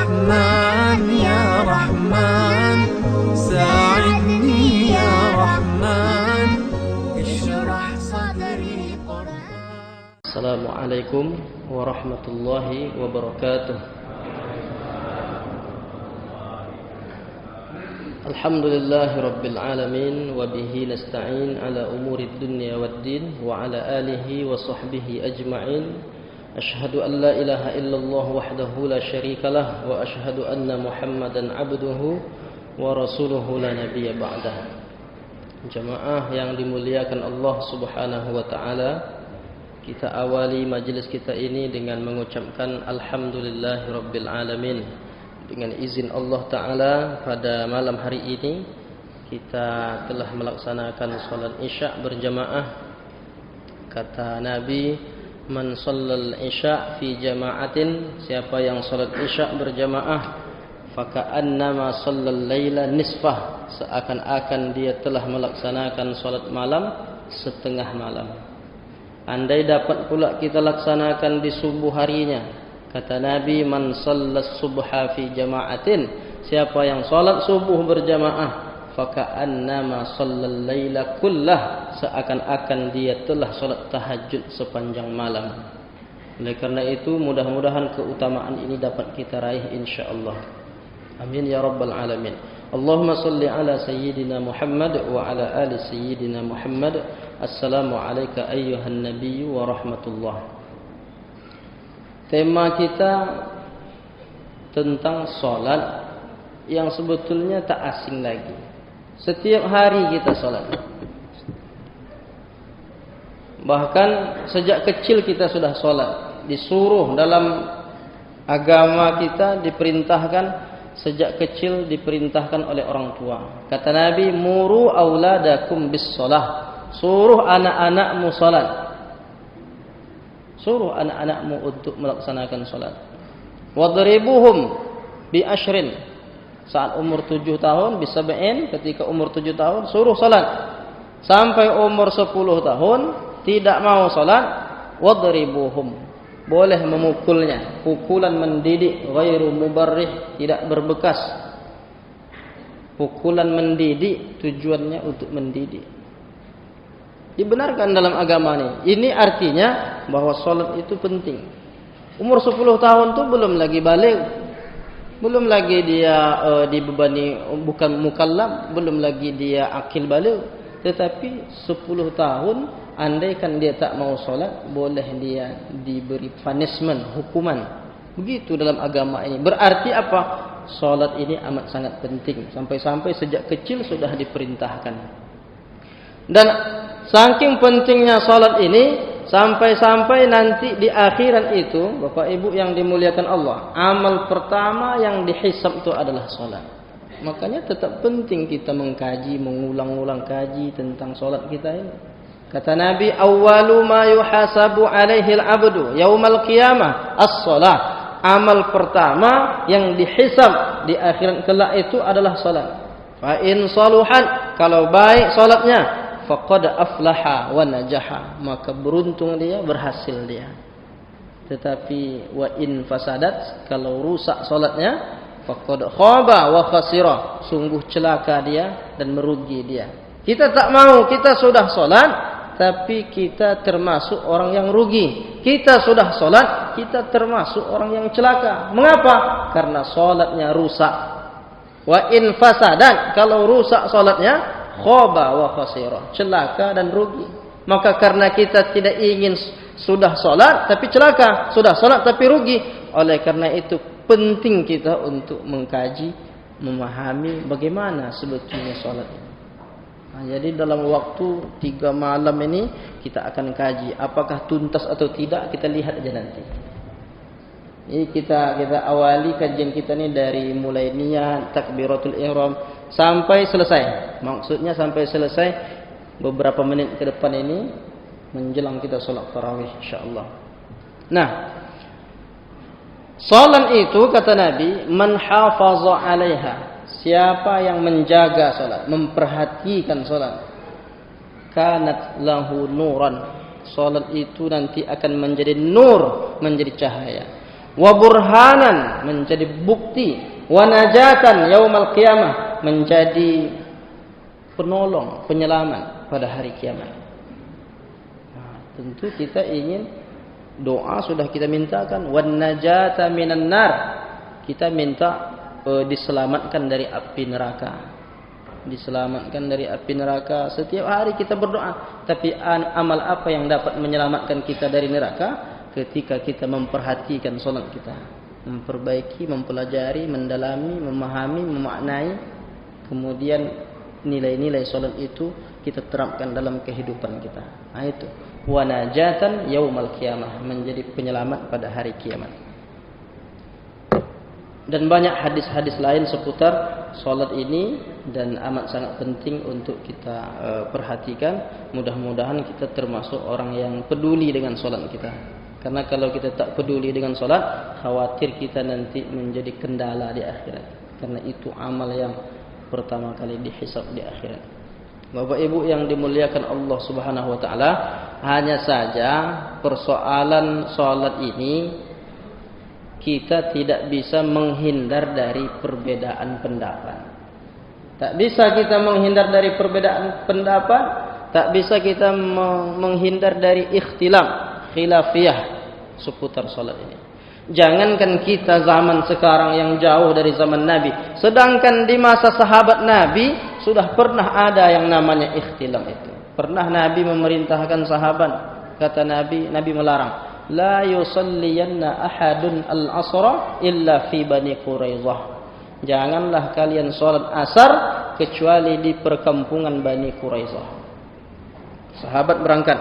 رحمن يا رحمن ساعدني يا رحمن اشرح صدري قرآن. السلام عليكم ورحمة الله وبركاته. الحمد لله رب العالمين وبه نستعين على أمور الدنيا والدين وعلى آله وصحبه أجمعين. أشهد أن لا إله إلا الله وحده لا شريك له وأشهد أن محمدا عبده ورسوله لا نبي بعده. Jamaah yang dimuliakan Allah Subhanahu wa taala, kita awali majelis kita ini dengan mengucapkan alhamdulillahirabbil alamin. Dengan izin Allah Ta'ala, pada malam hari ini kita telah melaksanakan salat Isya berjamaah. Kata Nabi, man shallal Isya fi jama'atin, siapa yang salat Isya berjamaah, faka'annama shallal laila nisfah, seakan-akan dia telah melaksanakan salat malam setengah malam. Andai dapat pula kita laksanakan di subuh harinya, kata Nabi, man sallas subha fi jama'atin, siapa yang salat subuh berjamaah, faka'annama shallal laila kullah, seakan-akan dia telah salat tahajud sepanjang malam. Oleh karena itu, mudah-mudahan keutamaan ini dapat kita raih insyaallah. Amin ya rabbal alamin. Allahumma salli ala sayyidina Muhammad wa ala ali sayyidina Muhammad. Assalamu alayka ayyuhan nabiyyu wa rahmatullah. Tema kita tentang solat yang sebetulnya tak asing lagi. Setiap hari kita solat. Bahkan sejak kecil kita sudah solat. Disuruh dalam agama kita, diperintahkan sejak kecil, diperintahkan oleh orang tua. Kata Nabi, muru auladakum bis solah. Suruh anak-anakmu solat. Suruh anak-anakmu untuk melaksanakan salat. Wadribuhum bi ashrin. Saat umur 7 tahun, bi sab'in, ketika umur 7 tahun suruh salat. Sampai umur 10 tahun tidak mau salat, wadribuhum. Boleh memukulnya, pukulan mendidik, ghairu mubarrih, tidak berbekas. Pukulan mendidik tujuannya untuk mendidik. Dibenarkan dalam agama ini. Ini artinya bahwa solat itu penting. Umur 10 tahun itu belum lagi balik, belum lagi dia dibebani, bukan mukallaf, belum lagi dia akil balik. Tetapi 10 tahun, andaikan dia tak mau solat, boleh dia diberi punishment, hukuman. Begitu dalam agama ini. Berarti apa? Solat ini amat sangat penting. Sampai-sampai sejak kecil sudah diperintahkan. Dan saking pentingnya salat ini, sampai-sampai nanti di akhirat itu, Bapak Ibu yang dimuliakan Allah, amal pertama yang dihisab itu adalah salat. Makanya tetap penting kita mengkaji, mengulang-ulang kaji tentang salat kita ini. Kata Nabi, awwalu ma yuhasabu alaihi al-'abdu yaumal qiyamah as-shalah. Amal pertama yang dihisab di akhirat kelak itu adalah salat. Fa in saluhat, kalau baik salatnya, faqad aflaha wa najaha, maka beruntung dia, berhasil dia. Tetapi wa in fasadat, kalau rusak salatnya, faqad khaba wa khasira, sungguh celaka dia dan merugi dia. Kita tak mau, kita sudah salat tapi kita termasuk orang yang rugi. Kita sudah salat, kita termasuk orang yang celaka. Mengapa? Karena salatnya rusak. Wa in fasadat, kalau rusak salatnya, khaba wa khasira, celaka dan rugi. Maka karena kita tidak ingin sudah salat tapi celaka, sudah salat tapi rugi, oleh karena itu penting kita untuk mengkaji, memahami bagaimana sebetulnya salat ini. Nah, jadi dalam waktu 3 malam ini kita akan kaji, apakah tuntas atau tidak, kita lihat aja nanti. Ini kita awali kajian kita ini dari mulai niat takbiratul ihram sampai selesai. Maksudnya sampai selesai beberapa menit ke depan ini menjelang kita salat tarawih insyaallah. Nah, salat itu kata Nabi, man hafaza 'alaiha, siapa yang menjaga salat, memperhatikan salat, kanat lahu nuran, salat itu nanti akan menjadi nur, menjadi cahaya. wa burhanan, menjadi bukti, wa najatan yaumal qiyamah, menjadi penolong, penyelamat pada hari kiamat. Nah, tentu kita ingin, doa sudah kita mintakan, wan najata minan nar, kita minta diselamatkan dari api neraka. Diselamatkan dari api neraka. Setiap hari kita berdoa. Tapi amal apa yang dapat menyelamatkan kita dari neraka? Ketika kita memperhatikan solat kita, memperbaiki, mempelajari, mendalami, memahami, memaknai, kemudian nilai-nilai solat itu kita terapkan dalam kehidupan kita. Nah itu, wa najatan yaumal qiyamah, menjadi penyelamat pada hari kiamat. Dan banyak hadis-hadis lain seputar solat ini, dan amat sangat penting untuk kita perhatikan. Mudah-mudahan kita termasuk orang yang peduli dengan solat kita. Karena kalau kita tak peduli dengan solat, khawatir kita nanti menjadi kendala di akhirat. Karena itu amal yang pertama kali dihisab di akhirat. Bapak Ibu yang dimuliakan Allah Subhanahu wa taala, hanya saja persoalan solat ini kita tidak bisa menghindar dari perbedaan pendapat. Tak bisa kita menghindar dari perbedaan pendapat, tak bisa kita menghindar dari khilafiyah seputar salat ini. Jangankan kita zaman sekarang yang jauh dari zaman Nabi, sedangkan di masa sahabat Nabi sudah pernah ada yang namanya ikhtilaf itu. Pernah Nabi memerintahkan sahabat, kata Nabi melarang, la yusalliyanna ahadun al-asra illa fi Bani Quraidah. Janganlah kalian salat asar kecuali di perkampungan Bani Quraidah. Sahabat berangkat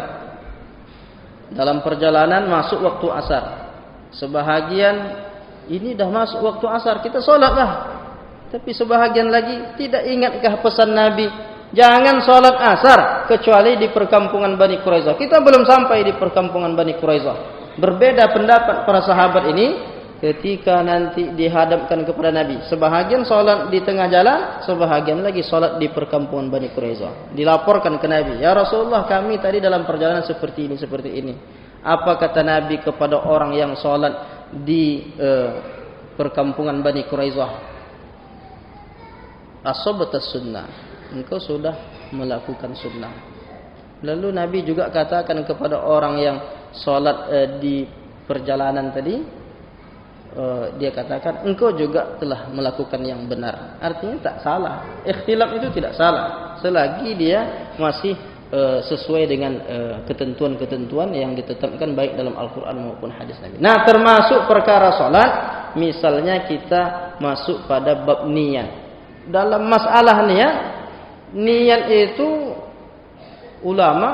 dalam perjalanan, masuk waktu asar. Sebahagian ini dah masuk waktu asar, kita solatlah. Tapi sebahagian lagi tidak ingatkah pesan Nabi, jangan solat asar kecuali di perkampungan Bani Quraidah. Kita belum sampai di perkampungan Bani Quraidah. Berbeda pendapat para sahabat ini ketika nanti dihadapkan kepada Nabi. Sebahagian solat di tengah jalan, sebahagian lagi solat di perkampungan Bani Quraidah. Dilaporkan ke Nabi, ya Rasulullah, kami tadi dalam perjalanan seperti ini. Apa kata Nabi kepada orang yang solat di perkampungan Bani Quraidah? Asabatas sunnah, engkau sudah melakukan sunnah. Lalu Nabi juga katakan kepada orang yang solat di perjalanan tadi, dia katakan engkau juga telah melakukan yang benar. Artinya tak salah. Ikhtilaf itu tidak salah selagi dia masih sesuai dengan ketentuan-ketentuan yang ditetapkan baik dalam Al-Quran maupun hadis Nabi. Nah, termasuk perkara salat, misalnya kita masuk pada bab niat. Dalam masalah niat itu ulama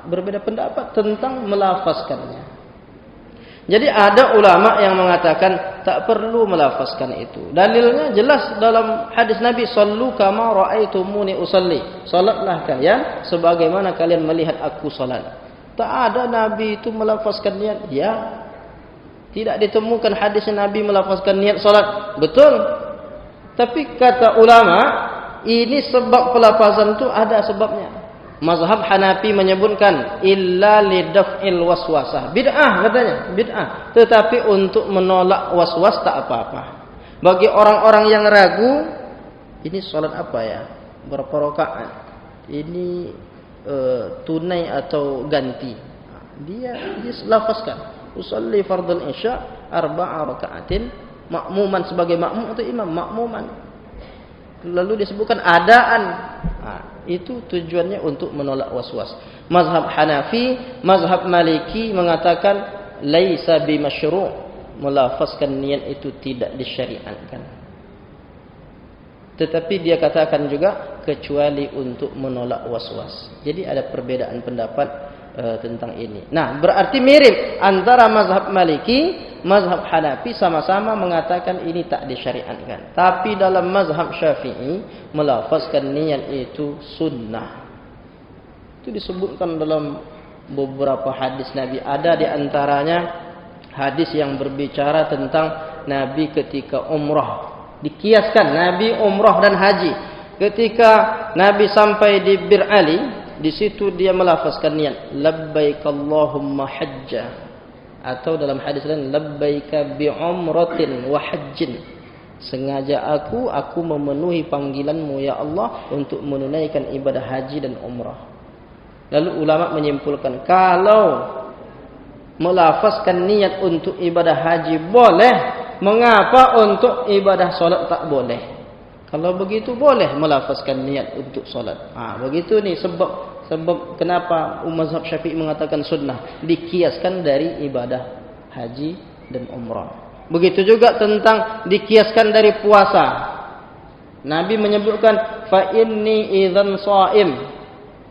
berbeda pendapat tentang melafazkannya. Jadi ada ulama yang mengatakan tak perlu melafazkan itu. Dalilnya jelas dalam hadis Nabi, sallu kama ra'aitumuni usalli. Salatlah kalian sebagaimana kalian melihat aku salat. Tak ada Nabi itu melafazkan niat. Ya. Tidak ditemukan hadis Nabi melafazkan niat salat. Betul. Tapi kata ulama, ini sebab pelafazan itu ada sebabnya. Mazhab Hanafi menyebutkan illa lidaf'il waswasah. Bid'ah katanya, bid'ah. Tetapi untuk menolak waswas tak apa-apa. Bagi orang-orang yang ragu, ini salat apa ya? Berapa rakaat? Ini tunai atau ganti? Dia lafazkan, usalli fardhu isya 4 rakaatin makmuman, sebagai makmum atau imam, makmuman. Lalu disebutkan adaan. Nah, itu tujuannya untuk menolak waswas. Mazhab Hanafi, mazhab Maliki mengatakan laisa bimasyru', melafazkan niat itu tidak disyariatkan. Tetapi dia katakan juga kecuali untuk menolak waswas. Jadi ada perbedaan pendapat tentang ini. Nah, berarti mirip antara mazhab Maliki, mazhab Hanafi sama-sama mengatakan ini tak disyariatkan. Tapi dalam mazhab Syafi'i, melafazkan niat itu sunnah. Itu disebutkan dalam beberapa hadis Nabi. Ada di antaranya hadis yang berbicara tentang Nabi ketika umrah. Dikiaskan Nabi umrah dan haji. Ketika Nabi sampai di Bir Ali, di situ dia melafazkan niat, labbaik Allahumma hajja. Atau dalam hadis lain, labbaika bi umratin wa hajjin. Sengaja aku memenuhi panggilanmu ya Allah untuk menunaikan ibadah haji dan umrah. Lalu ulama menyimpulkan, kalau melafazkan niat untuk ibadah haji boleh, mengapa untuk ibadah solat tak boleh? Kalau begitu boleh melafazkan niat untuk solat. Begitu nih sebab kenapa mazhab Syafi'i mengatakan sunnah, dikiaskan dari ibadah haji dan umrah. Begitu juga tentang dikiaskan dari puasa. Nabi menyebutkan fa inni idzan shaim.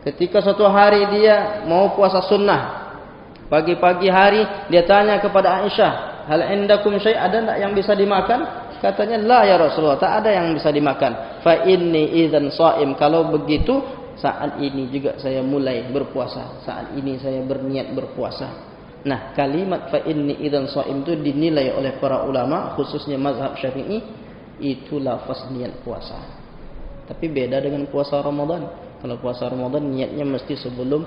Ketika suatu hari dia mau puasa sunnah, pagi-pagi hari dia tanya kepada Aisyah, hal indakum syai', ada enggak yang bisa dimakan? Katanya, la ya Rasulullah, tak ada yang bisa dimakan. Fa inni idzan shaim. Kalau begitu, saat ini juga saya mulai berpuasa. Saat ini saya berniat berpuasa. Nah, kalimat fa inni idzan shaim itu dinilai oleh para ulama, khususnya mazhab Syafi'i, itu lafaz niat puasa. Tapi beda dengan puasa Ramadan. Kalau puasa Ramadan niatnya mesti sebelum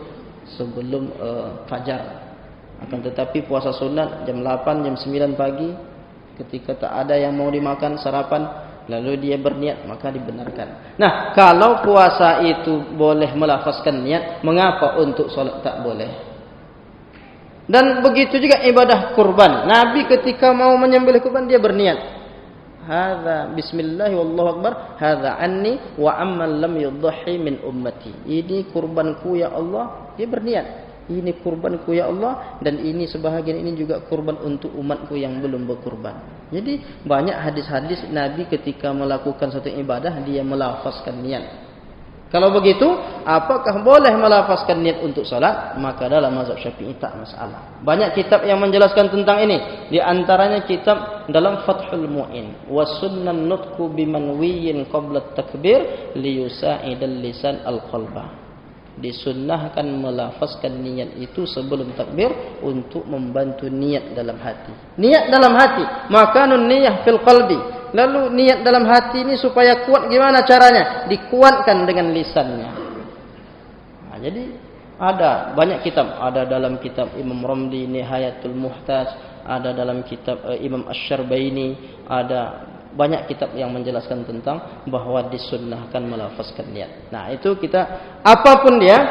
fajar. Akan tetapi puasa sunat jam 8, jam 9 pagi, ketika tak ada yang mau dimakan sarapan, lalu dia berniat, maka dibenarkan. Nah, kalau puasa itu boleh melafazkan niat, mengapa untuk solat tak boleh? Dan begitu juga ibadah kurban. Nabi ketika mau menyembelih kurban dia berniat, hadza bismillah wallahu akbar, hadza anni wa amman lam yudhi min ummati. Ini kurbanku ya Allah, dia berniat. Ini kurbanku ya Allah, dan ini sebahagian ini juga kurban untuk umatku yang belum berkurban. Jadi banyak hadis-hadis Nabi ketika melakukan satu ibadah dia melafazkan niat. Kalau begitu, apakah boleh melafazkan niat untuk salat? Maka dalam mazhab Syafi'i tak masalah. Banyak kitab yang menjelaskan tentang ini. Di antaranya kitab dalam Fathul Mu'in, wa sunnan nutqu bimanwiyin qabla takbir liyusa'idal lisan al-qalbah. Disunnahkan melafazkan niat itu sebelum takbir untuk membantu niat dalam hati. Niat dalam hati, makanun niyah fil qalbi. Lalu niat dalam hati ini supaya kuat, gimana caranya? Dikuatkan dengan lisannya. Jadi ada banyak kitab, ada dalam kitab Imam Ramli Nihayatul Muhtaj, ada dalam kitab Imam Asy-Syarbaini, ada banyak kitab yang menjelaskan tentang bahwa disunnahkan melafazkan niat. Nah, itu kita apapun dia,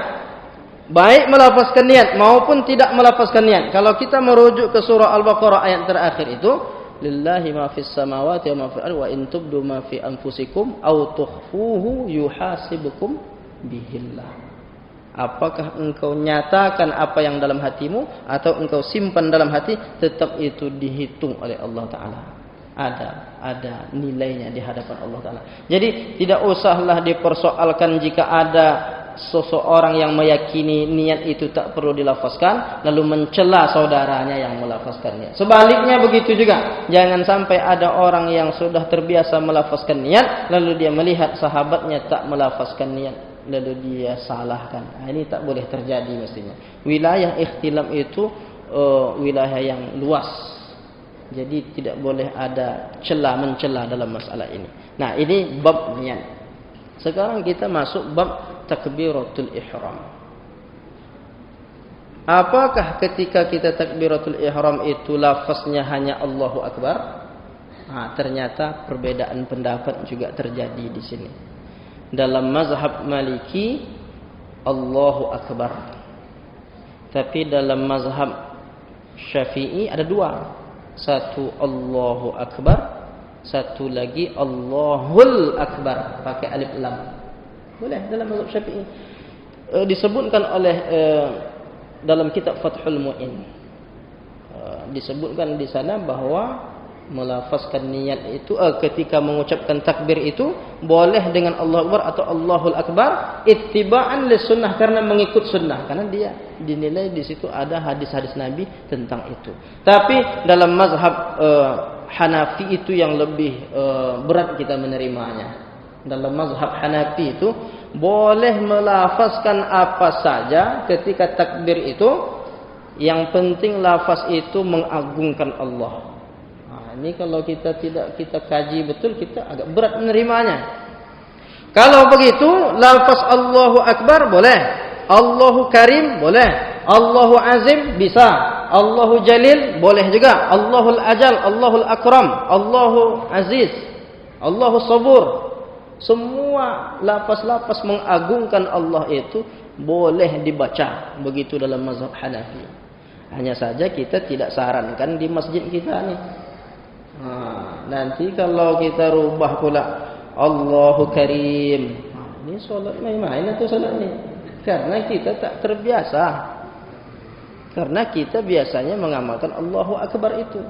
baik melafazkan niat maupun tidak melafazkan niat. Kalau kita merujuk ke surah Al-Baqarah ayat terakhir itu, lillahi ma fis samawati wa ma fil ardi wa in tubdu ma fi anfusikum aw tukhfuhu yuhasibukum bihillah. Apakah engkau nyatakan apa yang dalam hatimu atau engkau simpan dalam hati, tetap itu dihitung oleh Allah Ta'ala. Ada nilainya di hadapan Allah Ta'ala. Jadi tidak usahlah dipersoalkan jika ada seseorang yang meyakini niat itu tak perlu dilafazkan lalu mencela saudaranya yang melafazkannya. Sebaliknya begitu juga. Jangan sampai ada orang yang sudah terbiasa melafazkan niat lalu dia melihat sahabatnya tak melafazkan niat lalu dia salahkan. Ini tak boleh terjadi mestinya. Wilayah ikhtilaf itu wilayah yang luas. Jadi tidak boleh ada mencela dalam masalah ini. Nah, ini bab niat. Sekarang kita masuk bab takbiratul ihram. Apakah ketika kita takbiratul ihram itu lafaznya hanya Allahu Akbar? Ternyata perbedaan pendapat juga terjadi di sini. Dalam mazhab Maliki Allahu Akbar. Tapi dalam mazhab Syafi'i ada dua. Satu Allahu Akbar, satu lagi Allahul Akbar pakai alif lam. Boleh dalam mazhab Syafi'i. Disebutkan oleh dalam kitab Fathul Mu'in. Disebutkan di sana bahwa melafazkan niat itu ketika mengucapkan takbir itu boleh dengan Allahu Akbar atau Allahul Akbar ittiba'an lis sunnah, karena mengikut sunnah, karena dia dinilai di situ ada hadis-hadis Nabi tentang itu. Tapi dalam mazhab Hanafi itu yang lebih berat kita menerimanya. Dalam mazhab Hanafi itu boleh melafazkan apa saja ketika takbir itu, yang penting lafaz itu mengagungkan Allah. Ini kalau kita tidak kaji betul, kita agak berat menerimanya. Kalau begitu, lafaz Allahu Akbar boleh, Allahu Karim boleh, Allahu Azim bisa, Allahu Jalil boleh juga. Allahul Ajal, Allahul Akram, Allahu Aziz, Allahu Sabur. Semua lafaz-lafaz mengagungkan Allah itu boleh dibaca. Begitu dalam mazhab Hanafi. Hanya saja kita tidak sarankan di masjid kita nih. Nanti kalau kita rubah pula Allahu Karim, ini solat main-main atau solat ini? Karena kita tak terbiasa. Karena kita biasanya mengamalkan Allahu Akbar itu.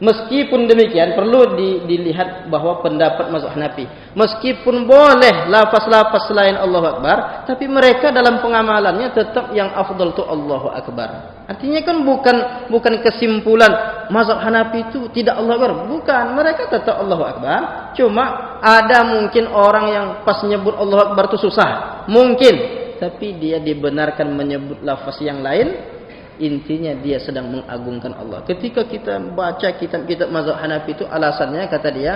Meskipun demikian perlu dilihat bahwa pendapat mazhab Hanafi, meskipun boleh lafaz-lafaz selain Allahu Akbar, tapi mereka dalam pengamalannya tetap yang afdal itu Allahu Akbar. Artinya kan bukan kesimpulan mazhab Hanafi itu tidak Allahu Akbar, bukan, mereka tetap Allahu Akbar. Cuma ada mungkin orang yang pas nyebut Allahu Akbar itu susah, mungkin, tapi dia dibenarkan menyebut lafaz yang lain. Intinya dia sedang mengagungkan Allah. Ketika kita baca kitab-kitab mazhab Hanafi itu, alasannya kata dia,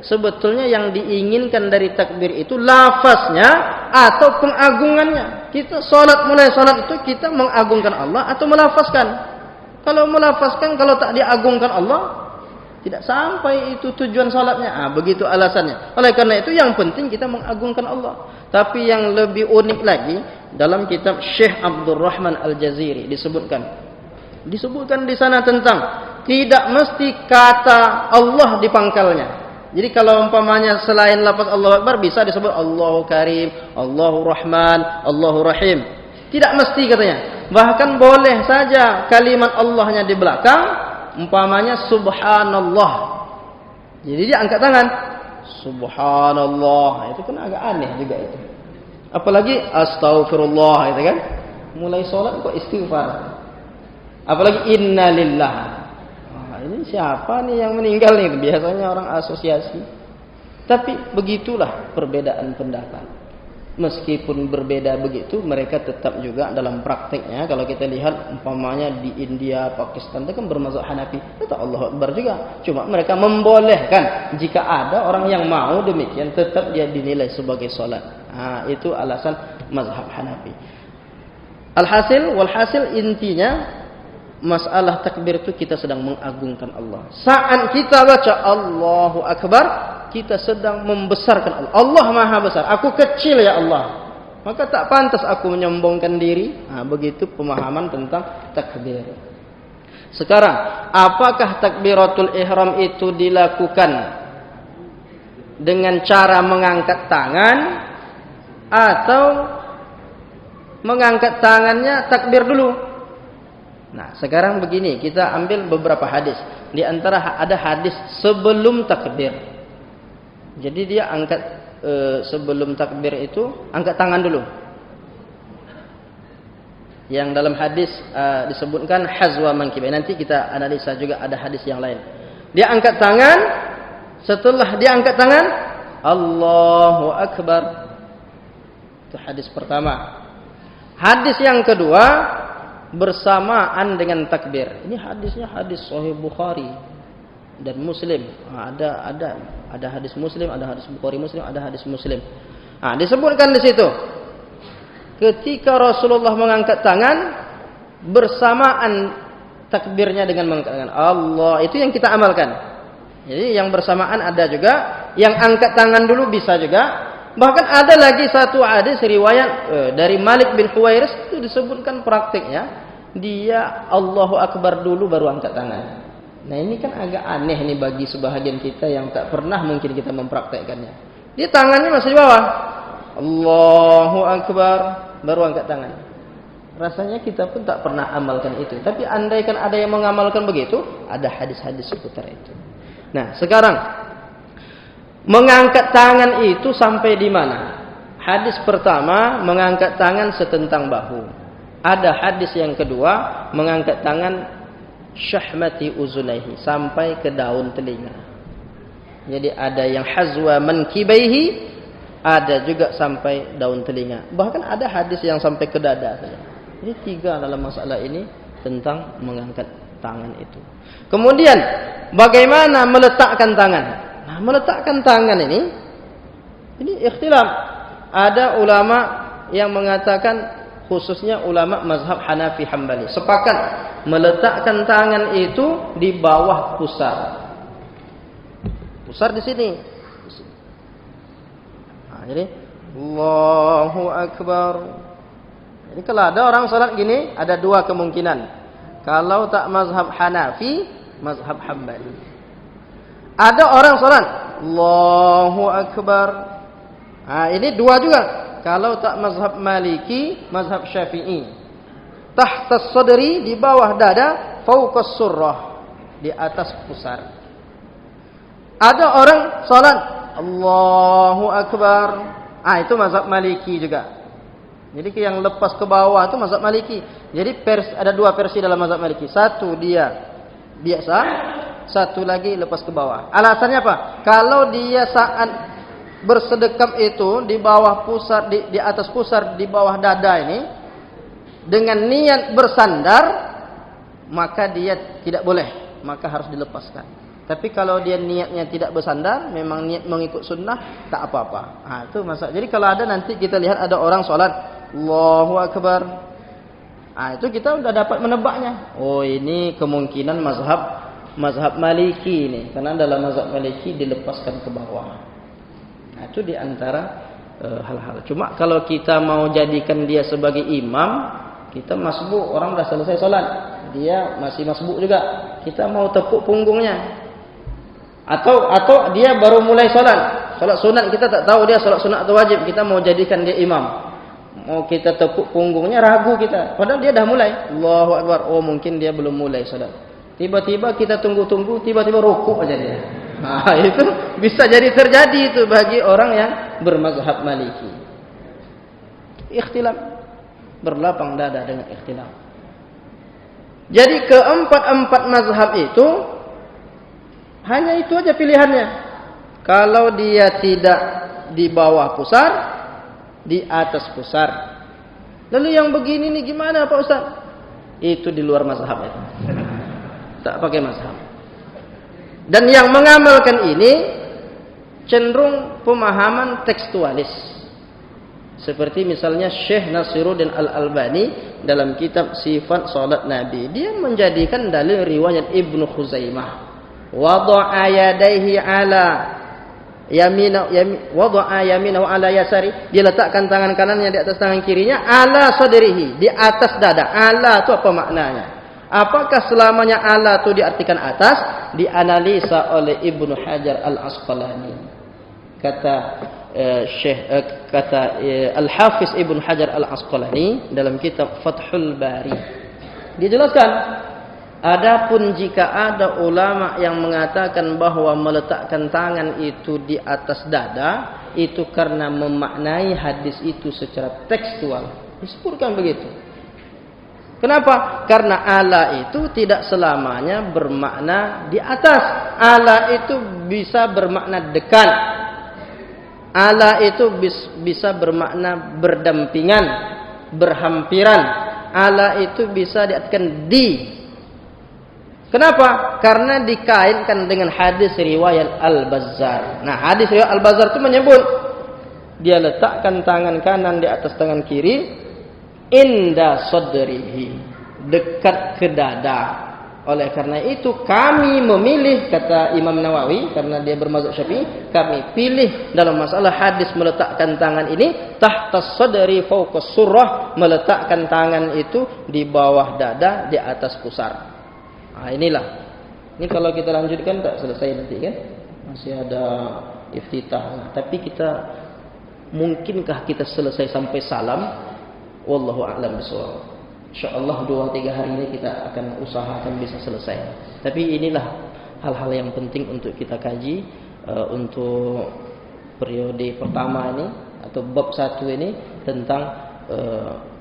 sebetulnya yang diinginkan dari takbir itu lafaznya atau pengagungannya. Kita mulai salat itu kita mengagungkan Allah atau melafazkan. Kalau melafazkan, kalau tak diagungkan Allah, tidak sampai itu tujuan salatnya. Begitu alasannya. Oleh karena itu yang penting kita mengagungkan Allah. Tapi yang lebih unik lagi, dalam kitab Syekh Abdurrahman Al-Jaziri disebutkan di sana tentang tidak mesti kata Allah di pangkalnya. Jadi kalau umpamanya selain lafaz Allahu Akbar bisa disebut Allahu Karim, Allahu Rahman, Allahu Rahim. Tidak mesti katanya. Bahkan boleh saja kalimat Allahnya di belakang, umpamanya Subhanallah. Jadi dia angkat tangan, Subhanallah. Itu kan agak aneh juga itu. Apalagi Astaghfirullah, itu kan. Mulai sholat kok istighfar. Apalagi Innalillah. Ini siapa nih yang meninggal nih? Biasanya orang asosiasi. Tapi begitulah perbedaan pendapat. Meskipun berbeda begitu, mereka tetap juga dalam prakteknya. Kalau kita lihat umpamanya di India, Pakistan, itu kan bermazhab Hanafi, tetap Allahu Akbar juga. Cuma mereka membolehkan jika ada orang yang mau demikian, tetap dia dinilai sebagai solat. Itu alasan mazhab Hanafi. Walhasil intinya masalah takbir itu kita sedang mengagungkan Allah. Saat kita baca Allahu Akbar, kita sedang membesarkan Allah. Allah Maha Besar. Aku kecil ya Allah. Maka tak pantas aku menyombongkan diri. Begitu pemahaman tentang takbir. Sekarang, apakah takbiratul ihram itu dilakukan dengan cara mengangkat tangan atau mengangkat tangannya takbir dulu? Nah, sekarang begini, kita ambil beberapa hadis. Di antara ada hadis sebelum takbir. Jadi dia angkat sebelum takbir itu angkat tangan dulu. Yang dalam hadis disebutkan hazwa mankibai. Nanti kita analisa juga ada hadis yang lain. Dia angkat tangan, setelah dia angkat tangan, Allahu Akbar. Itu hadis pertama. Hadis yang kedua bersamaan dengan takbir. Ini hadisnya hadis Sahih Bukhari dan Muslim. Ada hadis Muslim, ada hadis Bukhari Muslim, ada hadis Muslim. Disebutkan di situ. Ketika Rasulullah mengangkat tangan bersamaan takbirnya dengan mengangkat tangan Allah, itu yang kita amalkan. Jadi yang bersamaan ada juga, yang angkat tangan dulu bisa juga. Bahkan ada lagi satu hadis riwayat dari Malik bin Huwairis, itu disebutkan praktiknya dia Allahu Akbar dulu baru angkat tangan. Nah ini kan agak aneh nih bagi sebahagian kita yang tak pernah mungkin kita mempraktekkannya. Dia tangannya masih di bawah, Allahu Akbar baru angkat tangan. Rasanya kita pun tak pernah amalkan itu. Tapi andaikan ada yang mengamalkan begitu, ada hadis-hadis seputar itu. Nah sekarang mengangkat tangan itu sampai di mana? Hadis pertama mengangkat tangan setentang bahu. Ada hadis yang kedua mengangkat tangan syahmati uzunaihi sampai ke daun telinga. Jadi ada yang hazwa mankibaihi, ada juga sampai daun telinga. Bahkan ada hadis yang sampai ke dada saja. Jadi 3 dalam masalah ini tentang mengangkat tangan itu. Kemudian bagaimana meletakkan tangan? Nah, meletakkan tangan ini ikhtilaf. Ada ulama yang mengatakan khususnya ulama mazhab Hanafi Hambali, sepakat meletakkan tangan itu di bawah pusar. Pusar di sini. Nah, jadi Allahu Akbar. Jadi kalau ada orang salat gini, ada dua kemungkinan. Kalau tak mazhab Hanafi, mazhab Hambali. Ada orang salat Allahu Akbar. Nah, ini dua juga. Kalau tak mazhab Maliki, mazhab Syafi'i. Tahta sadri, di bawah dada, fauqas surrah, di atas pusar. Ada orang salat Allahu Akbar. Ah, itu mazhab Maliki juga. Jadi yang lepas ke bawah itu mazhab Maliki. Jadi ada dua versi dalam mazhab Maliki. Satu dia biasa, satu lagi lepas ke bawah. Alasannya apa? Kalau dia saat bersedekap itu di bawah pusar, di atas pusar, di bawah dada ini, dengan niat bersandar, maka dia tidak boleh, maka harus dilepaskan. Tapi kalau dia niatnya tidak bersandar, memang niat mengikut sunnah, tak apa-apa. Nah, itu masalah. Jadi kalau ada nanti kita lihat ada orang sholat Allahu Akbar, nah, itu kita sudah dapat menebaknya. Oh, ini kemungkinan mazhab Maliki ini, karena dalam mazhab Maliki dilepaskan ke bawah. Nah, itu diantara hal-hal. Cuma kalau kita mau jadikan dia sebagai imam, kita masbuk, orang dah selesai sholat, dia masih masbuk juga, kita mau tepuk punggungnya. Atau dia baru mulai sholat sunat, kita tak tahu dia sholat sunat atau wajib, kita mau jadikan dia imam, mau kita tepuk punggungnya, ragu kita, padahal dia dah mulai Allahu Akbar. Oh, mungkin dia belum mulai sholat, tiba-tiba kita tunggu-tunggu, tiba-tiba rukuk aja dia. Nah, itu bisa jadi terjadi itu bagi orang yang bermazhab Maliki. Ikhtilaf, berlapang dada dengan ikhtilaf. Jadi keempat-empat mazhab itu hanya itu aja pilihannya. Kalau dia tidak di bawah pusar, di atas pusar. Lalu yang begini nih gimana Pak Ustaz? Itu di luar mazhab itu. Tak pakai mazhab. Dan yang mengamalkan ini cenderung pemahaman tekstualis. Seperti misalnya Syekh Nasiruddin Al-Albani dalam kitab Sifat Salat Nabi, dia menjadikan dalil riwayat Ibnu Khuzaimah, wada'a yadayhi ala wada'a yaminahu ala yasari, dia letakkan tangan kanannya di atas tangan kirinya, ala sadrihi, di atas dada. Ala itu apa maknanya? Apakah selamanya ala itu diartikan atas? Dianalisa oleh Ibnu Hajar Al-Asqalani. Kata Al-Hafiz Ibnu Hajar Al-Asqalani dalam kitab Fathul Bari, dijelaskan, adapun jika ada ulama yang mengatakan bahwa meletakkan tangan itu di atas dada, itu karena memaknai hadis itu secara tekstual. Disebutkan begitu. Kenapa? Karena ala itu tidak selamanya bermakna di atas. Ala itu bisa bermakna dekat. Ala itu bisa bermakna berdampingan, berhampiran. Ala itu bisa diartikan di. Kenapa? Karena dikaitkan dengan hadis riwayat Al-Bazzar. Nah, hadis riwayat Al-Bazzar itu menyebut dia letakkan tangan kanan di atas tangan kiri, inda sadrihi, dekat ke dada. Oleh karena itu kami memilih, kata Imam Nawawi, karena dia bermazhab Syafi'i, kami pilih dalam masalah hadis meletakkan tangan ini tahta sadri fawqa surrah, meletakkan tangan itu di bawah dada, di atas pusar. Nah, inilah. Ini kalau kita lanjutkan tak selesai nanti kan? Masih ada iftitah. Nah, tapi mungkinkah kita selesai sampai salam? Wallahu a'lam bishawab. Insyaallah 2-3 hari ini kita akan usahakan bisa selesai. Tapi inilah hal-hal yang penting untuk kita kaji untuk periode pertama ini atau bab 1 ini tentang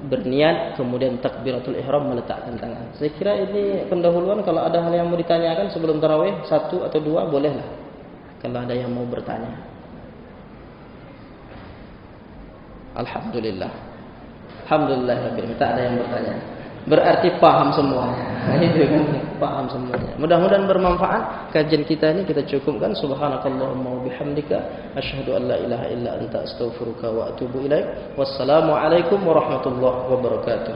berniat kemudian takbiratul ihram, meletakkan tangan. Saya kira ini pendahuluan. Kalau ada hal yang mau ditanyakan sebelum tarawih 1 atau 2 bolehlah. Kalau ada yang mau bertanya. Alhamdulillah. Alhamdulillah, tak ada yang bertanya. berarti paham semuanya. Nah, itu kan paham semuanya. Mudah-mudahan bermanfaat kajian kita ini. Kita cukupkan. Subhanakallahumma wa bihamdika asyhadu an la ilaha illa anta astaghfiruka wa atubu ilaik. Wassalamualaikum warahmatullahi wabarakatuh.